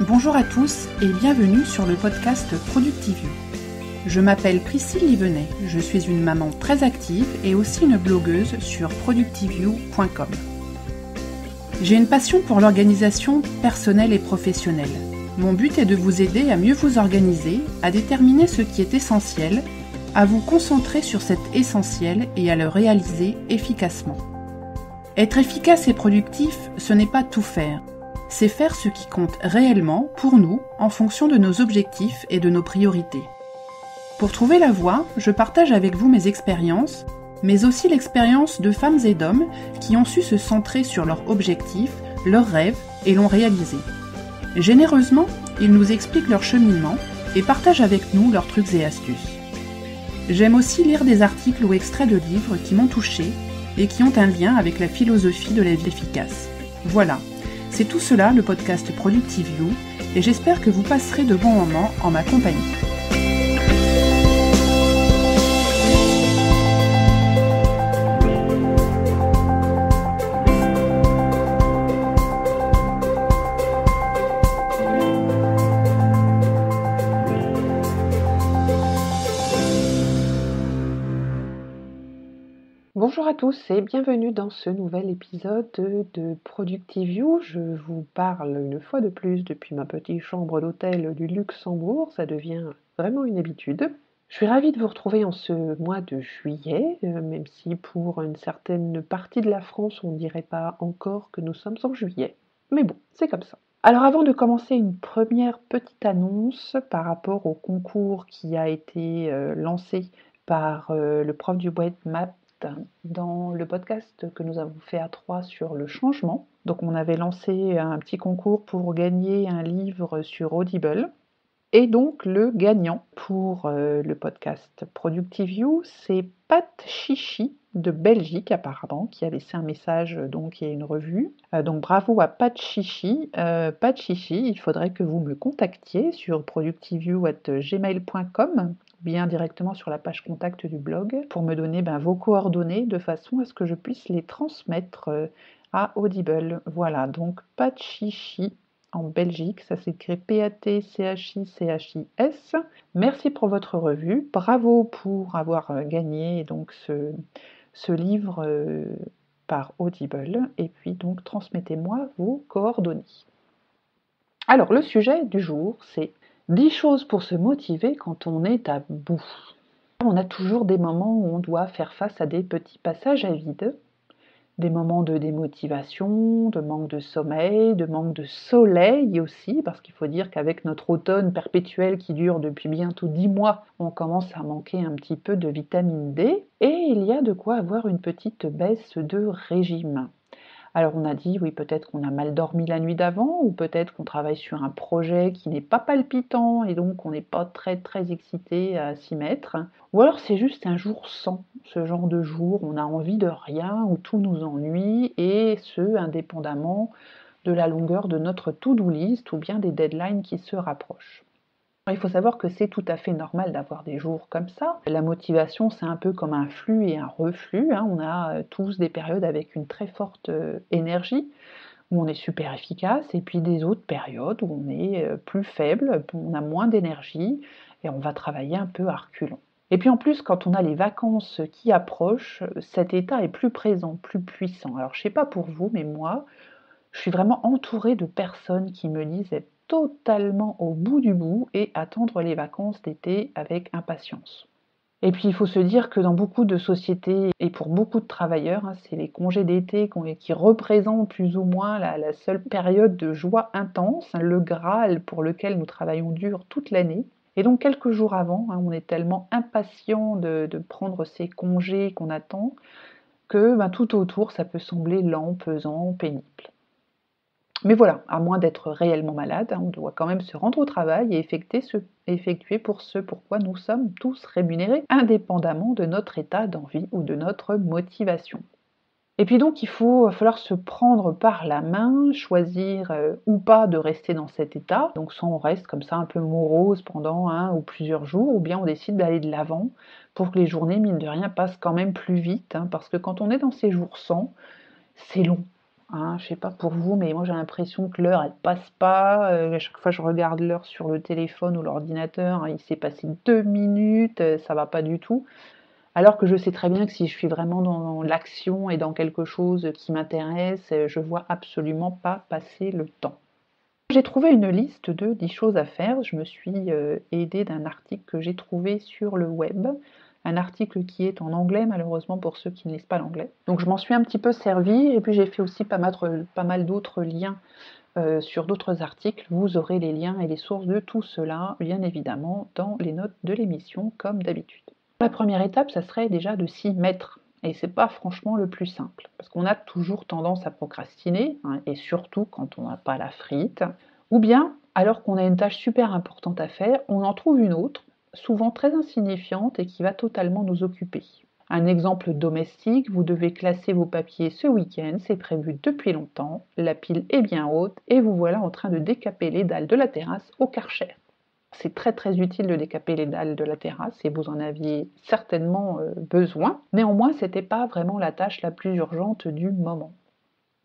Bonjour à tous et bienvenue sur le podcast Productivio. Je m'appelle Priscille Livenet, je suis une maman très active et aussi une blogueuse sur productivio.com. J'ai une passion pour l'organisation personnelle et professionnelle. Mon but est de vous aider à mieux vous organiser, à déterminer ce qui est essentiel, à vous concentrer sur cet essentiel et à le réaliser efficacement. Être efficace et productif, ce n'est pas tout faire. C'est faire ce qui compte réellement pour nous en fonction de nos objectifs et de nos priorités. Pour trouver la voie, je partage avec vous mes expériences, mais aussi l'expérience de femmes et d'hommes qui ont su se centrer sur leurs objectifs, leurs rêves et l'ont réalisé. Généreusement, ils nous expliquent leur cheminement et partagent avec nous leurs trucs et astuces. J'aime aussi lire des articles ou extraits de livres qui m'ont touchée et qui ont un lien avec la philosophie de la vie efficace. Voilà. C'est tout cela le podcast Productivio et j'espère que vous passerez de bons moments en ma compagnie. Bonjour à tous et bienvenue dans ce nouvel épisode de Productivio. Je vous parle une fois de plus depuis ma petite chambre d'hôtel du Luxembourg, ça devient vraiment une habitude. Je suis ravie de vous retrouver en ce mois de juillet, même si pour une certaine partie de la France on ne dirait pas encore que nous sommes en juillet. Mais bon, c'est comme ça. Alors avant de commencer, une première petite annonce par rapport au concours qui a été lancé par le prof du web Map dans le podcast que nous avons fait à 3 sur le changement. Donc on avait lancé un petit concours pour gagner un livre sur Audible. Et donc le gagnant pour le podcast Productivio, c'est Pat Chichi de Belgique apparemment, qui a laissé un message donc il y a une revue. Donc bravo à Pat Chichi. Pat Chichi, il faudrait que vous me contactiez sur productivio@gmail.com, bien directement sur la page contact du blog, pour me donner vos coordonnées de façon à ce que je puisse les transmettre à Audible. Voilà, donc Pat Chichi en Belgique, ça s'écrit P-A-T-C-H-I-C-H-I-S. Merci pour votre revue, bravo pour avoir gagné donc ce livre par Audible, et puis donc transmettez-moi vos coordonnées. Alors le sujet du jour, c'est 10 choses pour se motiver quand on est à bout. On a toujours des moments où on doit faire face à des petits passages à vide, des moments de démotivation, de manque de sommeil, de manque de soleil aussi, parce qu'il faut dire qu'avec notre automne perpétuel qui dure depuis bientôt 10 mois, on commence à manquer un petit peu de vitamine D, et il y a de quoi avoir une petite baisse de régime. Alors on a dit, oui, peut-être qu'on a mal dormi la nuit d'avant, ou peut-être qu'on travaille sur un projet qui n'est pas palpitant et donc on n'est pas très très excité à s'y mettre. Ou alors c'est juste un jour sans, ce genre de jour, on a envie de rien, où tout nous ennuie, et ce, indépendamment de la longueur de notre to-do list ou bien des deadlines qui se rapprochent. Il faut savoir que c'est tout à fait normal d'avoir des jours comme ça. La motivation, c'est un peu comme un flux et un reflux. On a tous des périodes avec une très forte énergie, où on est super efficace, et puis des autres périodes où on est plus faible, on a moins d'énergie, et on va travailler un peu à reculons. Et puis en plus, quand on a les vacances qui approchent, cet état est plus présent, plus puissant. Alors je sais pas pour vous, mais moi, je suis vraiment entourée de personnes qui me disent être totalement au bout du bout et attendre les vacances d'été avec impatience. Et puis il faut se dire que dans beaucoup de sociétés et pour beaucoup de travailleurs, c'est les congés d'été qui représentent plus ou moins la seule période de joie intense, le Graal pour lequel nous travaillons dur toute l'année. Et donc quelques jours avant, on est tellement impatient de prendre ces congés qu'on attend que tout autour ça peut sembler lent, pesant, pénible. Mais voilà, à moins d'être réellement malade, on doit quand même se rendre au travail et effectuer pour ce pourquoi nous sommes tous rémunérés, indépendamment de notre état d'envie ou de notre motivation. Et puis donc, va falloir se prendre par la main, choisir ou pas de rester dans cet état. Donc soit on reste comme ça un peu morose pendant un ou plusieurs jours, ou bien on décide d'aller de l'avant pour que les journées, mine de rien, passent quand même plus vite. Parce que quand on est dans ces jours sans, c'est long. Hein, je sais pas pour vous, mais moi j'ai l'impression que l'heure elle passe pas. À chaque fois je regarde l'heure sur le téléphone ou l'ordinateur, hein, il s'est passé 2 minutes, ça va pas du tout. Alors que je sais très bien que si je suis vraiment dans l'action et dans quelque chose qui m'intéresse, je vois absolument pas passer le temps. J'ai trouvé une liste de 10 choses à faire. Je me suis aidée d'un article que j'ai trouvé sur le web, un article qui est en anglais malheureusement pour ceux qui ne lisent pas l'anglais. Donc je m'en suis un petit peu servie et puis j'ai fait aussi pas mal d'autres liens sur d'autres articles. Vous aurez les liens et les sources de tout cela, bien évidemment, dans les notes de l'émission comme d'habitude. La première étape, ça serait déjà de s'y mettre. Et c'est pas franchement le plus simple, parce qu'on a toujours tendance à procrastiner, hein, et surtout quand on n'a pas la frite, ou bien, alors qu'on a une tâche super importante à faire, on en trouve une autre, souvent très insignifiante et qui va totalement nous occuper. Un exemple domestique, vous devez classer vos papiers ce week-end, c'est prévu depuis longtemps, la pile est bien haute et vous voilà en train de décaper les dalles de la terrasse au Karcher. C'est très très utile de décaper les dalles de la terrasse et vous en aviez certainement besoin. Néanmoins, c'était pas vraiment la tâche la plus urgente du moment.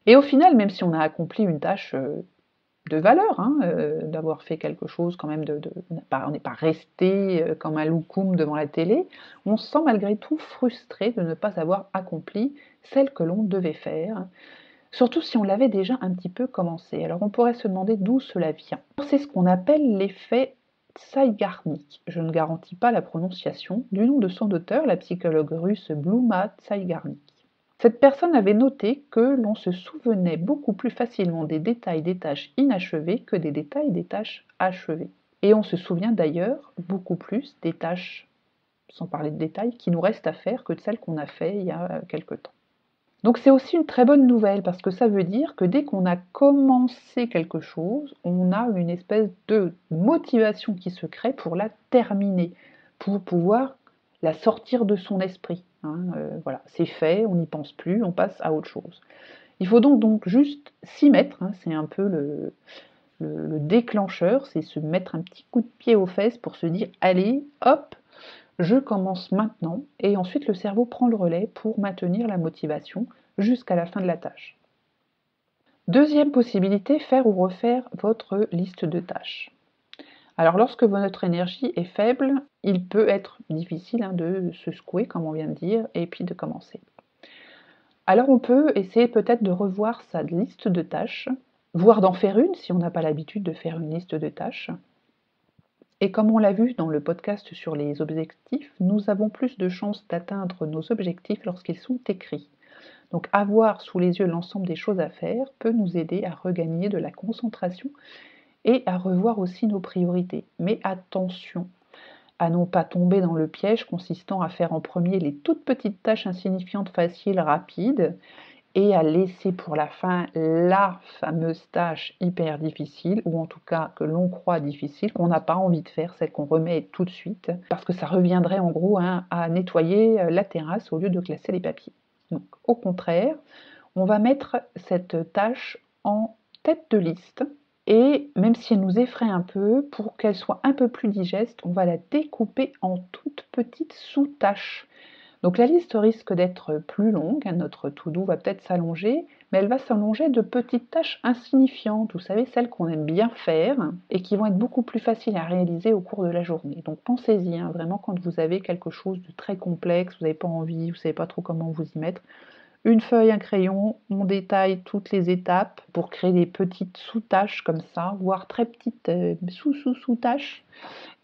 Et au final, même si on a accompli une tâche de valeur, hein, d'avoir fait quelque chose quand même, on n'est pas resté comme un loukoum devant la télé, on se sent malgré tout frustré de ne pas avoir accompli celle que l'on devait faire, surtout si on l'avait déjà un petit peu commencé. Alors on pourrait se demander d'où cela vient. C'est ce qu'on appelle l'effet Zeigarnik. Je ne garantis pas la prononciation du nom de son auteur, la psychologue russe Bluma Zeigarnik. Cette personne avait noté que l'on se souvenait beaucoup plus facilement des détails des tâches inachevées que des détails des tâches achevées. Et on se souvient d'ailleurs beaucoup plus des tâches, sans parler de détails, qui nous restent à faire que de celles qu'on a fait il y a quelque temps. Donc c'est aussi une très bonne nouvelle parce que ça veut dire que dès qu'on a commencé quelque chose, on a une espèce de motivation qui se crée pour la terminer, pour pouvoir la sortir de son esprit. Hein. Voilà, c'est fait, on n'y pense plus, on passe à autre chose. Il faut donc juste s'y mettre, hein, c'est un peu le déclencheur, c'est se mettre un petit coup de pied aux fesses pour se dire allez, hop, je commence maintenant, et ensuite le cerveau prend le relais pour maintenir la motivation jusqu'à la fin de la tâche. Deuxième possibilité, faire ou refaire votre liste de tâches. Alors lorsque votre énergie est faible, il peut être difficile de se secouer, comme on vient de dire, et puis de commencer. Alors on peut essayer peut-être de revoir sa liste de tâches, voire d'en faire une si on n'a pas l'habitude de faire une liste de tâches. Et comme on l'a vu dans le podcast sur les objectifs, nous avons plus de chances d'atteindre nos objectifs lorsqu'ils sont écrits. Donc avoir sous les yeux l'ensemble des choses à faire peut nous aider à regagner de la concentration et à revoir aussi nos priorités. Mais attention à non pas tomber dans le piège consistant à faire en premier les toutes petites tâches insignifiantes, faciles, rapides, et à laisser pour la fin la fameuse tâche hyper difficile, ou en tout cas que l'on croit difficile, qu'on n'a pas envie de faire, celle qu'on remet tout de suite, parce que ça reviendrait en gros à nettoyer la terrasse au lieu de classer les papiers. Donc au contraire, on va mettre cette tâche en tête de liste, et même si elle nous effraie un peu, pour qu'elle soit un peu plus digeste, on va la découper en toutes petites sous-tâches. Donc la liste risque d'être plus longue, notre to-do va peut-être s'allonger, mais elle va s'allonger de petites tâches insignifiantes, vous savez, celles qu'on aime bien faire et qui vont être beaucoup plus faciles à réaliser au cours de la journée. Donc pensez-y, vraiment quand vous avez quelque chose de très complexe, vous n'avez pas envie, vous ne savez pas trop comment vous y mettre, une feuille, un crayon, on détaille toutes les étapes pour créer des petites sous-tâches comme ça, voire très petites sous-tâches.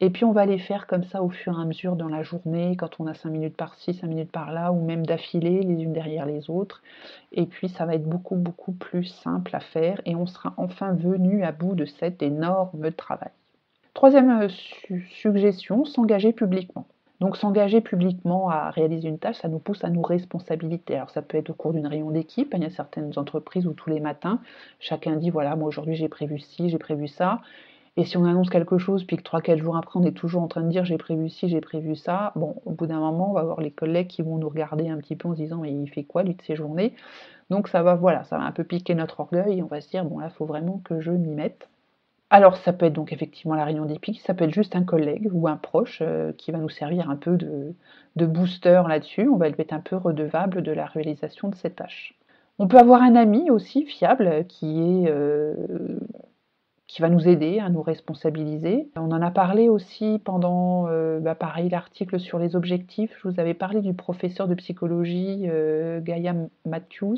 Et puis on va les faire comme ça au fur et à mesure dans la journée, quand on a 5 minutes par-ci, 5 minutes par-là, ou même d'affilée, les unes derrière les autres. Et puis ça va être beaucoup, beaucoup plus simple à faire et on sera enfin venu à bout de cet énorme travail. Troisième suggestion, s'engager publiquement. Donc s'engager publiquement à réaliser une tâche, ça nous pousse à nos responsabilités. Alors ça peut être au cours d'une réunion d'équipe, il y a certaines entreprises où tous les matins, chacun dit voilà, moi aujourd'hui j'ai prévu ci, j'ai prévu ça. Et si on annonce quelque chose, puis que 3-4 jours après, on est toujours en train de dire j'ai prévu ci, j'ai prévu ça, bon, au bout d'un moment, on va avoir les collègues qui vont nous regarder un petit peu en se disant mais il fait quoi lui de ses journées? Donc ça va, voilà, ça va un peu piquer notre orgueil et on va se dire bon là, il faut vraiment que je m'y mette. Alors ça peut être donc effectivement la réunion d'équipe, ça peut être juste un collègue ou un proche qui va nous servir un peu de booster là-dessus, on va être un peu redevable de la réalisation de cette tâche. On peut avoir un ami aussi fiable qui va nous aider à nous responsabiliser. On en a parlé aussi pendant, pareil, l'article sur les objectifs. Je vous avais parlé du professeur de psychologie Gaia Matthews,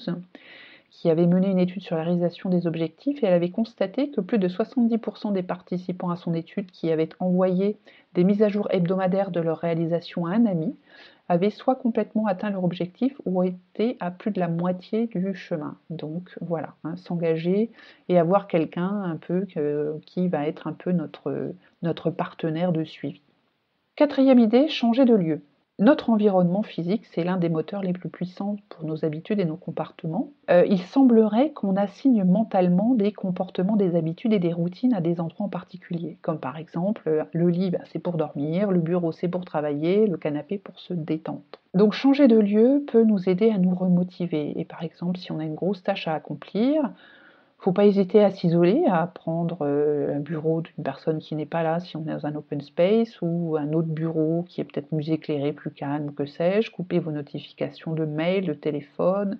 qui avait mené une étude sur la réalisation des objectifs et elle avait constaté que plus de 70% des participants à son étude qui avaient envoyé des mises à jour hebdomadaires de leur réalisation à un ami avaient soit complètement atteint leur objectif ou été à plus de la moitié du chemin. Donc voilà, s'engager et avoir quelqu'un un peu qui va être un peu notre partenaire de suivi. Quatrième idée, changer de lieu. Notre environnement physique, c'est l'un des moteurs les plus puissants pour nos habitudes et nos comportements. Il semblerait qu'on assigne mentalement des comportements, des habitudes et des routines à des endroits en particulier, comme par exemple le lit, c'est pour dormir, le bureau c'est pour travailler, le canapé pour se détendre. Donc changer de lieu peut nous aider à nous remotiver. Et par exemple, si on a une grosse tâche à accomplir, faut pas hésiter à s'isoler, à prendre un bureau d'une personne qui n'est pas là si on est dans un open space ou un autre bureau qui est peut-être mieux éclairé, plus calme, que sais-je, couper vos notifications de mail, de téléphone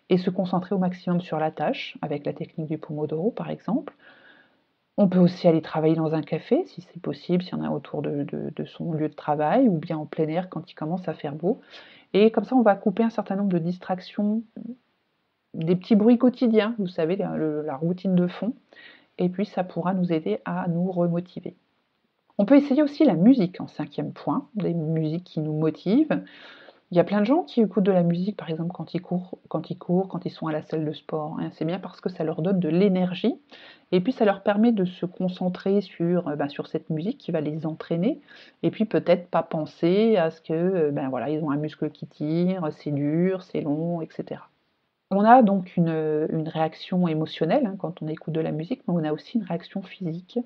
et se concentrer au maximum sur la tâche avec la technique du Pomodoro par exemple. On peut aussi aller travailler dans un café si c'est possible, si on a autour de son lieu de travail ou bien en plein air quand il commence à faire beau. Et comme ça, on va couper un certain nombre de distractions, des petits bruits quotidiens, vous savez, la routine de fond, et puis ça pourra nous aider à nous remotiver. On peut essayer aussi la musique en 5e point, des musiques qui nous motivent. Il y a plein de gens qui écoutent de la musique, par exemple quand ils courent, quand ils sont à la salle de sport. C'est bien parce que ça leur donne de l'énergie, et puis ça leur permet de se concentrer sur cette musique qui va les entraîner, et puis peut-être pas penser à ce que, ils ont un muscle qui tire, c'est dur, c'est long, etc. On a donc une réaction émotionnelle quand on écoute de la musique, mais on a aussi une réaction physique,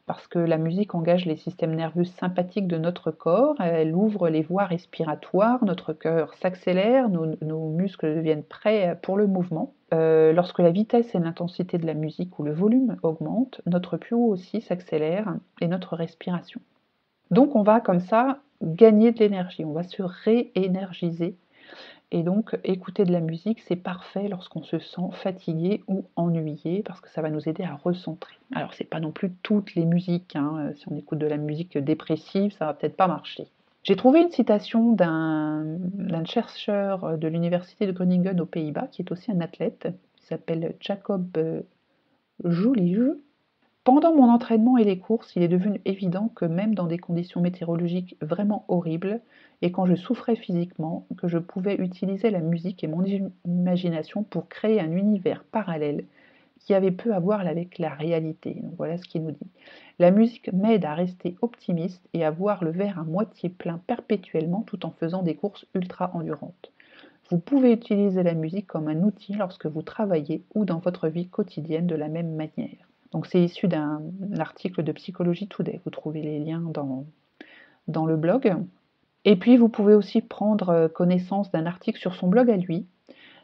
parce que la musique engage les systèmes nerveux sympathiques de notre corps, elle ouvre les voies respiratoires, notre cœur s'accélère, nos muscles deviennent prêts pour le mouvement. Lorsque la vitesse et l'intensité de la musique ou le volume augmentent, notre pouls aussi s'accélère et notre respiration. Donc on va comme ça gagner de l'énergie, on va se réénergiser. Et donc, écouter de la musique, c'est parfait lorsqu'on se sent fatigué ou ennuyé, parce que ça va nous aider à recentrer. Alors, c'est pas non plus toutes les musiques, si on écoute de la musique dépressive, ça va peut-être pas marcher. J'ai trouvé une citation d'un chercheur de l'université de Groningen aux Pays-Bas, qui est aussi un athlète, qui s'appelle Jacob Joulige. Pendant mon entraînement et les courses, il est devenu évident que même dans des conditions météorologiques vraiment horribles, et quand je souffrais physiquement, que je pouvais utiliser la musique et mon imagination pour créer un univers parallèle qui avait peu à voir avec la réalité. Donc voilà ce qu'il nous dit. La musique m'aide à rester optimiste et à voir le verre à moitié plein perpétuellement tout en faisant des courses ultra endurantes. Vous pouvez utiliser la musique comme un outil lorsque vous travaillez ou dans votre vie quotidienne de la même manière. Donc c'est issu d'un article de Psychology Today, vous trouvez les liens dans le blog. Et puis vous pouvez aussi prendre connaissance d'un article sur son blog à lui,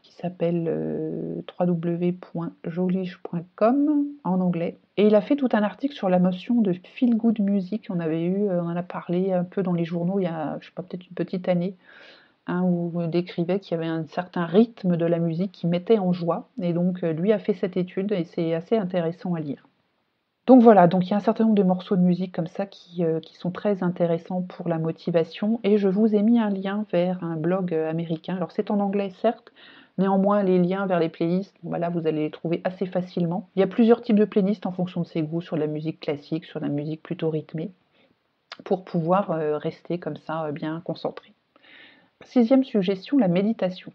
qui s'appelle www.jolige.com en anglais. Et il a fait tout un article sur la notion de feel good music. On en a parlé un peu dans les journaux il y a, je sais pas, peut-être une petite année, où on décrivait qu'il y avait un certain rythme de la musique qui mettait en joie. Et donc lui a fait cette étude et c'est assez intéressant à lire. Donc voilà, donc il y a un certain nombre de morceaux de musique comme ça qui sont très intéressants pour la motivation. Et je vous ai mis un lien vers un blog américain. Alors c'est en anglais certes, néanmoins les liens vers les playlists, là vous allez les trouver assez facilement. Il y a plusieurs types de playlists en fonction de ses goûts, sur la musique classique, sur la musique plutôt rythmée, pour pouvoir rester comme ça bien concentré. 6e suggestion, la méditation.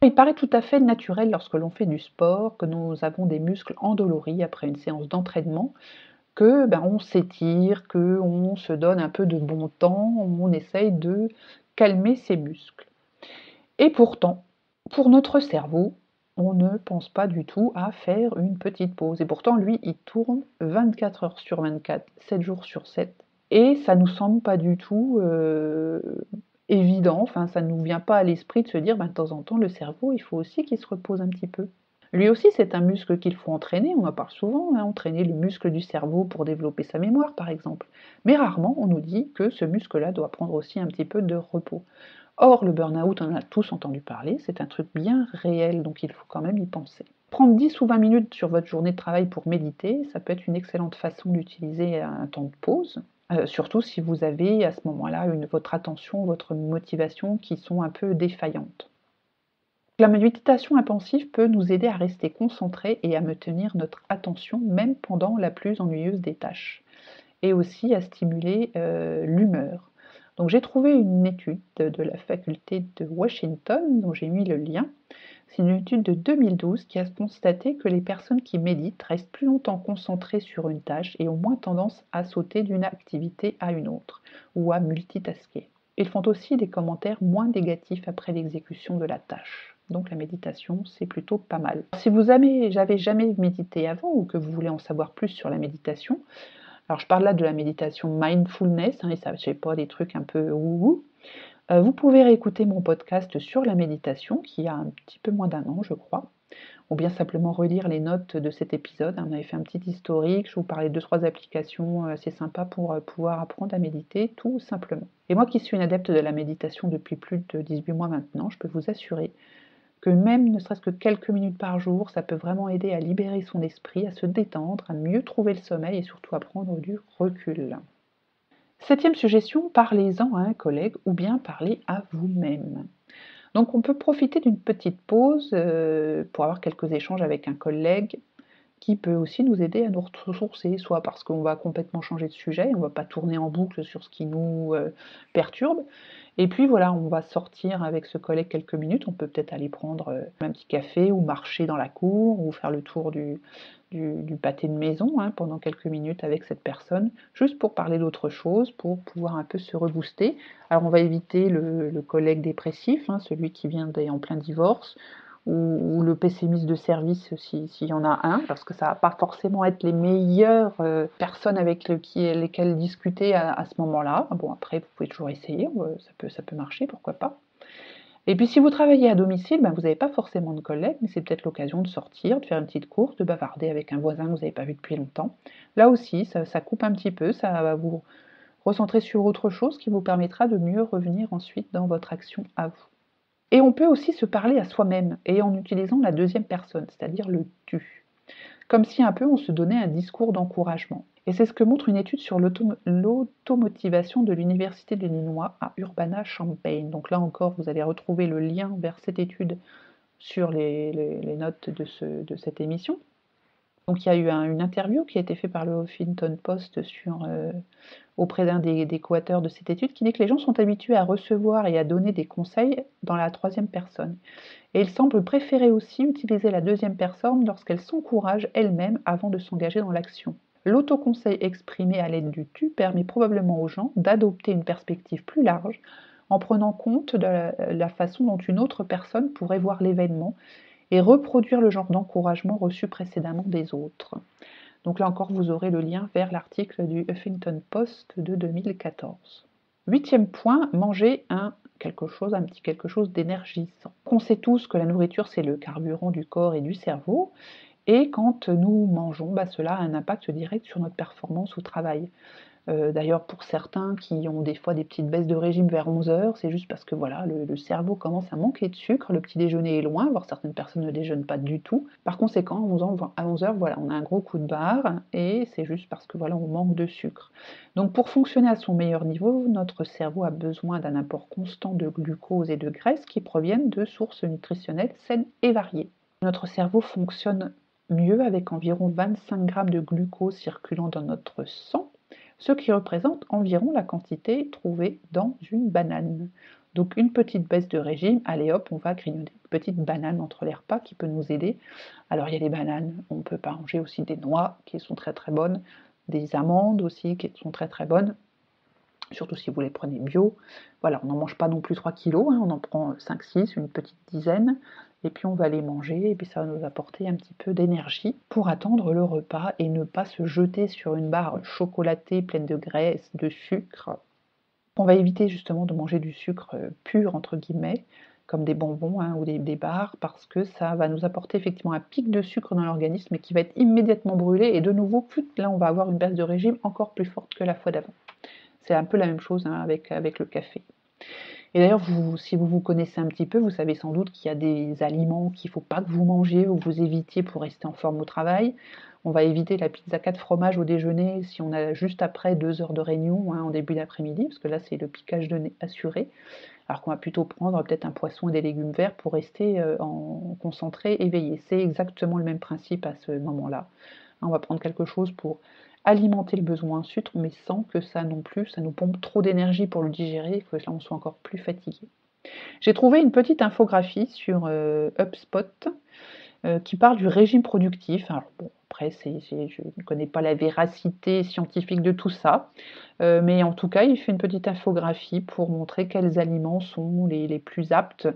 Il paraît tout à fait naturel lorsque l'on fait du sport, que nous avons des muscles endoloris après une séance d'entraînement, que on s'étire, qu'on se donne un peu de bon temps, on essaye de calmer ses muscles. Et pourtant, pour notre cerveau, on ne pense pas du tout à faire une petite pause. Et pourtant, lui, il tourne 24 heures sur 24, 7 jours sur 7. Et ça nous semble pas du tout évident, enfin ça ne nous vient pas à l'esprit de se dire de temps en temps le cerveau il faut aussi qu'il se repose un petit peu. Lui aussi c'est un muscle qu'il faut entraîner, on en parle souvent, entraîner le muscle du cerveau pour développer sa mémoire par exemple. Mais rarement on nous dit que ce muscle-là doit prendre aussi un petit peu de repos. Or, le burn-out, on en a tous entendu parler, c'est un truc bien réel, donc il faut quand même y penser. Prendre 10 ou 20 minutes sur votre journée de travail pour méditer, ça peut être une excellente façon d'utiliser un temps de pause, surtout si vous avez à ce moment-là votre attention, votre motivation qui sont un peu défaillantes. La méditation intensive peut nous aider à rester concentrés et à maintenir notre attention même pendant la plus ennuyeuse des tâches, et aussi à stimuler l'humeur. Donc j'ai trouvé une étude de la faculté de Washington, dont j'ai mis le lien. C'est une étude de 2012 qui a constaté que les personnes qui méditent restent plus longtemps concentrées sur une tâche et ont moins tendance à sauter d'une activité à une autre, ou à multitasker. Ils font aussi des commentaires moins négatifs après l'exécution de la tâche. Donc la méditation, c'est plutôt pas mal. Si vous n'avez jamais médité avant ou que vous voulez en savoir plus sur la méditation, alors je parle là de la méditation mindfulness, et ça, je sais pas, des trucs un peu ouhou. Vous pouvez réécouter mon podcast sur la méditation, qui a un petit peu moins d'1 an, je crois, ou bien simplement relire les notes de cet épisode. On avait fait un petit historique, je vous parlais de 2-3 applications assez sympas pour pouvoir apprendre à méditer, tout simplement. Et moi qui suis une adepte de la méditation depuis plus de 18 mois maintenant, je peux vous assurer que même ne serait-ce que quelques minutes par jour, ça peut vraiment aider à libérer son esprit, à se détendre, à mieux trouver le sommeil et surtout à prendre du recul. 7e suggestion, parlez-en à un collègue ou bien parlez à vous-même. Donc on peut profiter d'une petite pause pour avoir quelques échanges avec un collègue qui peut aussi nous aider à nous ressourcer, soit parce qu'on va complètement changer de sujet, on ne va pas tourner en boucle sur ce qui nous perturbe, et puis voilà, on va sortir avec ce collègue quelques minutes, on peut peut-être aller prendre un petit café ou marcher dans la cour ou faire le tour du pâté de maison pendant quelques minutes avec cette personne, juste pour parler d'autre chose, pour pouvoir un peu se rebooster. Alors on va éviter le collègue dépressif, celui qui vient en plein divorce, ou le pessimiste de service s'il y en a un, parce que ça va pas forcément être les meilleures personnes avec lesquelles discuter à ce moment-là. Bon, après, vous pouvez toujours essayer, ça peut marcher, pourquoi pas. Et puis si vous travaillez à domicile, vous n'avez pas forcément de collègues, mais c'est peut-être l'occasion de sortir, de faire une petite course, de bavarder avec un voisin que vous n'avez pas vu depuis longtemps. Là aussi, ça coupe un petit peu, ça va vous recentrer sur autre chose qui vous permettra de mieux revenir ensuite dans votre action à vous. Et on peut aussi se parler à soi-même, et en utilisant la deuxième personne, c'est-à-dire le tu. Comme si un peu on se donnait un discours d'encouragement. Et c'est ce que montre une étude sur l'automotivation de l'Université de l'Illinois à Urbana-Champaign. Donc là encore, vous allez retrouver le lien vers cette étude sur les notes de cette émission. Donc il y a eu une interview qui a été faite par le Huffington Post auprès d'un des co-auteurs de cette étude qui dit que les gens sont habitués à recevoir et à donner des conseils dans la troisième personne. Et ils semblent préférer aussi utiliser la deuxième personne lorsqu'elles s'encouragent elles-mêmes avant de s'engager dans l'action. L'autoconseil exprimé à l'aide du tu permet probablement aux gens d'adopter une perspective plus large en prenant compte de la façon dont une autre personne pourrait voir l'événement et reproduire le genre d'encouragement reçu précédemment des autres. Donc là encore, vous aurez le lien vers l'article du Huffington Post de 2014. 8e point, manger un petit quelque chose d'énergisant. On sait tous que la nourriture, c'est le carburant du corps et du cerveau, et quand nous mangeons, cela a un impact direct sur notre performance au travail. D'ailleurs, pour certains qui ont des fois des petites baisses de régime vers 11h, c'est juste parce que voilà, le cerveau commence à manquer de sucre, le petit déjeuner est loin, voire certaines personnes ne déjeunent pas du tout. Par conséquent, à 11h, voilà, on a un gros coup de barre, et c'est juste parce que voilà, on manque de sucre. Donc pour fonctionner à son meilleur niveau, notre cerveau a besoin d'un apport constant de glucose et de graisse qui proviennent de sources nutritionnelles saines et variées. Notre cerveau fonctionne mieux avec environ 25 grammes de glucose circulant dans notre sang, ce qui représente environ la quantité trouvée dans une banane. Donc une petite baisse de régime, allez hop, on va grignoter une petite banane entre les repas qui peut nous aider. Alors il y a les bananes, on peut pas manger aussi des noix qui sont très très bonnes, des amandes aussi qui sont très très bonnes, surtout si vous les prenez bio. Voilà, on n'en mange pas non plus 3 kilos, on en prend 5-6, une petite dizaine, et puis on va les manger, et puis ça va nous apporter un petit peu d'énergie pour attendre le repas et ne pas se jeter sur une barre chocolatée pleine de graisse, de sucre. On va éviter justement de manger du sucre pur, entre guillemets, comme des bonbons ou des barres, parce que ça va nous apporter effectivement un pic de sucre dans l'organisme et qui va être immédiatement brûlé, et de nouveau, là on va avoir une baisse de régime encore plus forte que la fois d'avant. C'est un peu la même chose avec le café. Et d'ailleurs, si vous vous connaissez un petit peu, vous savez sans doute qu'il y a des aliments qu'il ne faut pas que vous mangiez ou que vous évitiez pour rester en forme au travail. On va éviter la pizza 4 fromages au déjeuner si on a juste après 2 heures de réunion, en début d'après-midi, parce que là c'est le piquage de nez assuré. Alors qu'on va plutôt prendre peut-être un poisson et des légumes verts pour rester concentré, éveillé. C'est exactement le même principe à ce moment-là. On va prendre quelque chose pour alimenter le besoin en sucre, mais sans que ça non plus, ça nous pompe trop d'énergie pour le digérer et que là on soit encore plus fatigué. J'ai trouvé une petite infographie sur HubSpot qui parle du régime productif. Alors bon, après, je ne connais pas la véracité scientifique de tout ça, mais en tout cas, il fait une petite infographie pour montrer quels aliments sont les plus aptes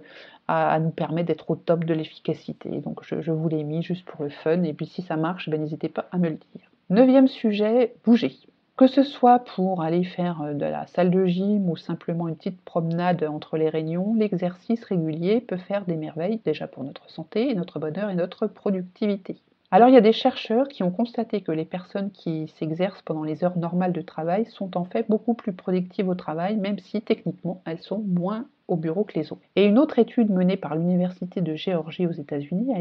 à nous permettre d'être au top de l'efficacité. Donc je vous l'ai mis juste pour le fun, et puis si ça marche, ben, n'hésitez pas à me le dire. 9e sujet, bouger. Que ce soit pour aller faire de la salle de gym ou simplement une petite promenade entre les réunions, l'exercice régulier peut faire des merveilles déjà pour notre santé, notre bonheur et notre productivité. Alors il y a des chercheurs qui ont constaté que les personnes qui s'exercent pendant les heures normales de travail sont en fait beaucoup plus productives au travail, même si techniquement elles sont moins au bureau que les autres. Et une autre étude menée par l'Université de Géorgie aux États-Unis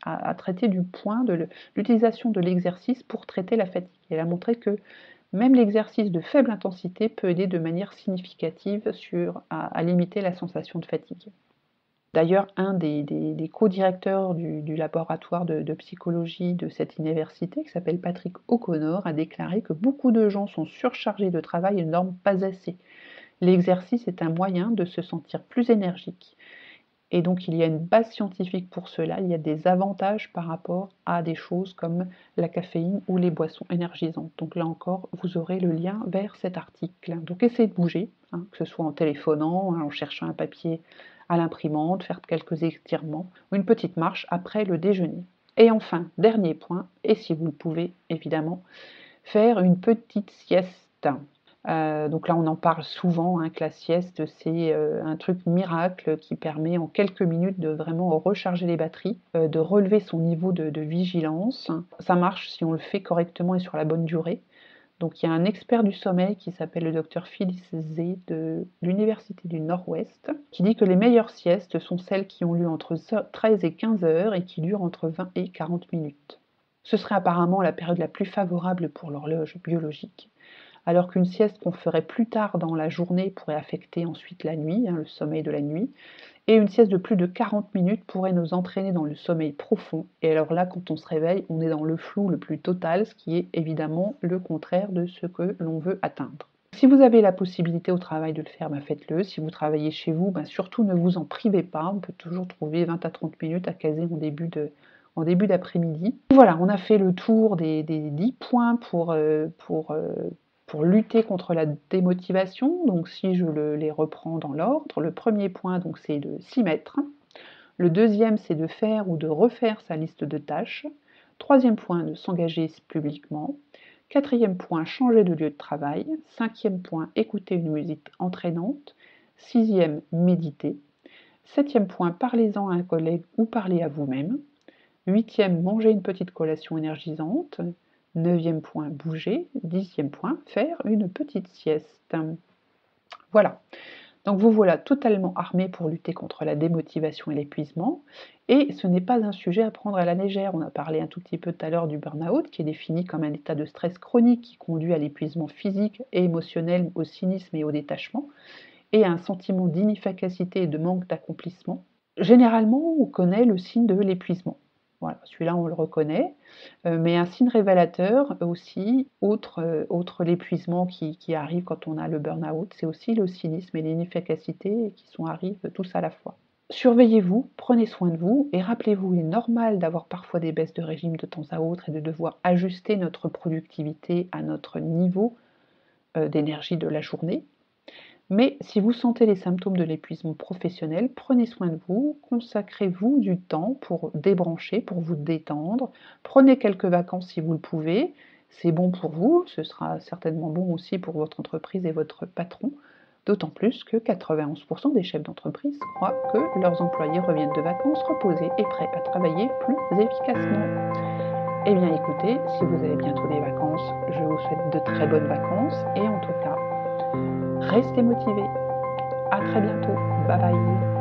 a traité du point de l'utilisation de l'exercice pour traiter la fatigue. Elle a montré que même l'exercice de faible intensité peut aider de manière significative à limiter la sensation de fatigue. D'ailleurs, un des co-directeurs du laboratoire de psychologie de cette université, qui s'appelle Patrick O'Connor, a déclaré que beaucoup de gens sont surchargés de travail et ne dorment pas assez. L'exercice est un moyen de se sentir plus énergique. Et donc il y a une base scientifique pour cela, il y a des avantages par rapport à des choses comme la caféine ou les boissons énergisantes. Donc là encore, vous aurez le lien vers cet article. Donc essayez de bouger, que ce soit en téléphonant, en cherchant un papier à l'imprimante, faire quelques étirements ou une petite marche après le déjeuner. Et enfin, dernier point, et si vous le pouvez évidemment, faire une petite sieste. Donc là, on en parle souvent, que la sieste, c'est un truc miracle qui permet en quelques minutes de vraiment recharger les batteries, de relever son niveau de vigilance. Ça marche si on le fait correctement et sur la bonne durée. Donc il y a un expert du sommeil qui s'appelle le docteur Phyllis Zee de l'Université du Nord-Ouest, qui dit que les meilleures siestes sont celles qui ont lieu entre 13 et 15 heures et qui durent entre 20 et 40 minutes. Ce serait apparemment la période la plus favorable pour l'horloge biologique, alors qu'une sieste qu'on ferait plus tard dans la journée pourrait affecter ensuite la nuit, le sommeil de la nuit, et une sieste de plus de 40 minutes pourrait nous entraîner dans le sommeil profond. Et alors là, quand on se réveille, on est dans le flou le plus total, ce qui est évidemment le contraire de ce que l'on veut atteindre. Si vous avez la possibilité au travail de le faire, faites-le. Si vous travaillez chez vous, surtout ne vous en privez pas. On peut toujours trouver 20 à 30 minutes à caser en début d'après-midi. Voilà, on a fait le tour des 10 points pour lutter contre la démotivation. Donc si je les reprends dans l'ordre, le premier point, c'est de s'y mettre. Le deuxième, c'est de faire ou de refaire sa liste de tâches. Troisième point, de s'engager publiquement. Quatrième point, changer de lieu de travail. Cinquième point, écouter une musique entraînante. Sixième, méditer. Septième point, parlez-en à un collègue ou parlez à vous-même. Huitième, manger une petite collation énergisante. 9e point, bouger. 10e point, faire une petite sieste. Voilà. Donc vous voilà totalement armé pour lutter contre la démotivation et l'épuisement. Et ce n'est pas un sujet à prendre à la légère. On a parlé un tout petit peu tout à l'heure du burn-out, qui est défini comme un état de stress chronique qui conduit à l'épuisement physique et émotionnel, au cynisme et au détachement, et à un sentiment d'inefficacité et de manque d'accomplissement. Généralement, on connaît le signe de l'épuisement. Voilà, celui-là on le reconnaît, mais un signe révélateur aussi, outre l'épuisement qui arrive quand on a le burn-out, c'est aussi le cynisme et l'inefficacité qui arrivent tous à la fois. Surveillez-vous, prenez soin de vous et rappelez-vous, il est normal d'avoir parfois des baisses de régime de temps à autre et de devoir ajuster notre productivité à notre niveau d'énergie de la journée. Mais si vous sentez les symptômes de l'épuisement professionnel, prenez soin de vous, consacrez-vous du temps pour débrancher, pour vous détendre, prenez quelques vacances si vous le pouvez, c'est bon pour vous, ce sera certainement bon aussi pour votre entreprise et votre patron, d'autant plus que 91% des chefs d'entreprise croient que leurs employés reviennent de vacances reposés et prêts à travailler plus efficacement. Eh bien écoutez, si vous avez bientôt des vacances, je vous souhaite de très bonnes vacances et en tout cas, restez motivés. À très bientôt. Bye bye.